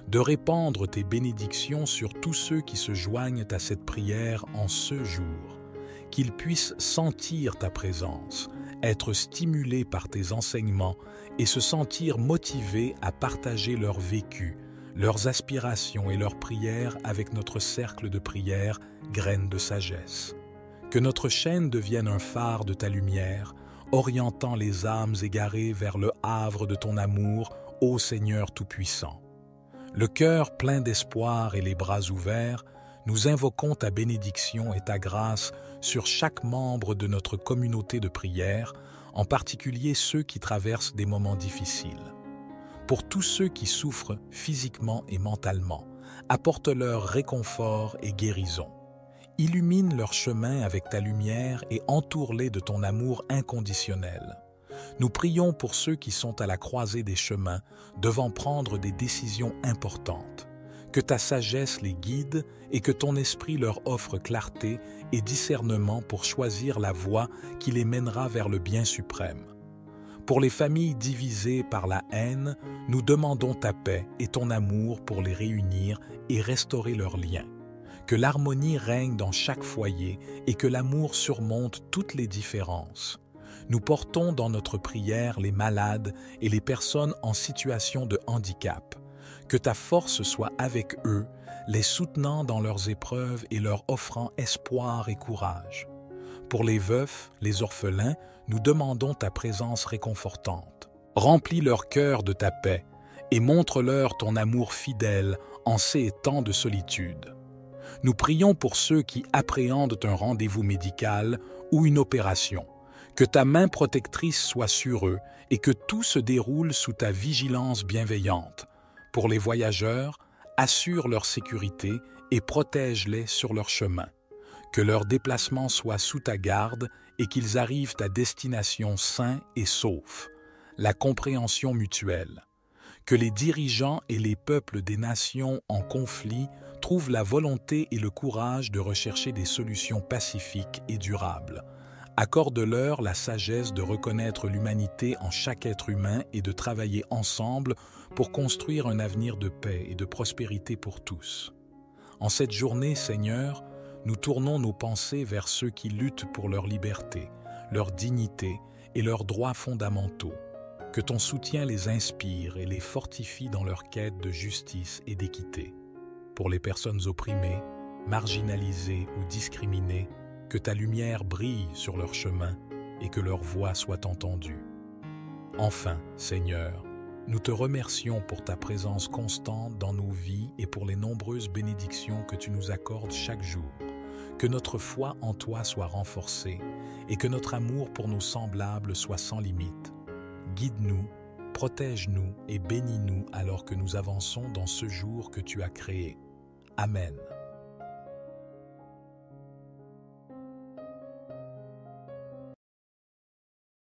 Speaker 1: de répandre tes bénédictions sur tous ceux qui se joignent à cette prière en ce jour, qu'ils puissent sentir ta présence, être stimulés par tes enseignements et se sentir motivés à partager leur vécu, leurs aspirations et leurs prières avec notre cercle de prière, graines de sagesse. Que notre chaîne devienne un phare de ta lumière, orientant les âmes égarées vers le havre de ton amour, ô Seigneur Tout-Puissant. Le cœur plein d'espoir et les bras ouverts, nous invoquons ta bénédiction et ta grâce sur chaque membre de notre communauté de prière, en particulier ceux qui traversent des moments difficiles. Pour tous ceux qui souffrent physiquement et mentalement, apporte-leur réconfort et guérison. Illumine leur chemin avec ta lumière et entoure-les de ton amour inconditionnel. Nous prions pour ceux qui sont à la croisée des chemins, devant prendre des décisions importantes. Que ta sagesse les guide et que ton esprit leur offre clarté et discernement pour choisir la voie qui les mènera vers le bien suprême. Pour les familles divisées par la haine, nous demandons ta paix et ton amour pour les réunir et restaurer leurs liens. Que l'harmonie règne dans chaque foyer et que l'amour surmonte toutes les différences. Nous portons dans notre prière les malades et les personnes en situation de handicap. Que ta force soit avec eux, les soutenant dans leurs épreuves et leur offrant espoir et courage. Pour les veufs, les orphelins, nous demandons ta présence réconfortante. Remplis leur cœur de ta paix et montre-leur ton amour fidèle en ces temps de solitude. Nous prions pour ceux qui appréhendent un rendez-vous médical ou une opération. Que ta main protectrice soit sur eux et que tout se déroule sous ta vigilance bienveillante. Pour les voyageurs, assure leur sécurité et protège-les sur leur chemin. Que leur déplacement soit sous ta garde et qu'ils arrivent à destination sains et saufs. La compréhension mutuelle. Que les dirigeants et les peuples des nations en conflit trouvent la volonté et le courage de rechercher des solutions pacifiques et durables. Accorde-leur la sagesse de reconnaître l'humanité en chaque être humain et de travailler ensemble pour construire un avenir de paix et de prospérité pour tous. En cette journée, Seigneur, nous tournons nos pensées vers ceux qui luttent pour leur liberté, leur dignité et leurs droits fondamentaux. Que ton soutien les inspire et les fortifie dans leur quête de justice et d'équité. Pour les personnes opprimées, marginalisées ou discriminées, que ta lumière brille sur leur chemin et que leur voix soit entendue. Enfin, Seigneur, nous te remercions pour ta présence constante dans nos vies et pour les nombreuses bénédictions que tu nous accordes chaque jour. Que notre foi en toi soit renforcée et que notre amour pour nos semblables soit sans limite. Guide-nous, protège-nous et bénis-nous alors que nous avançons dans ce jour que tu as créé. Amen.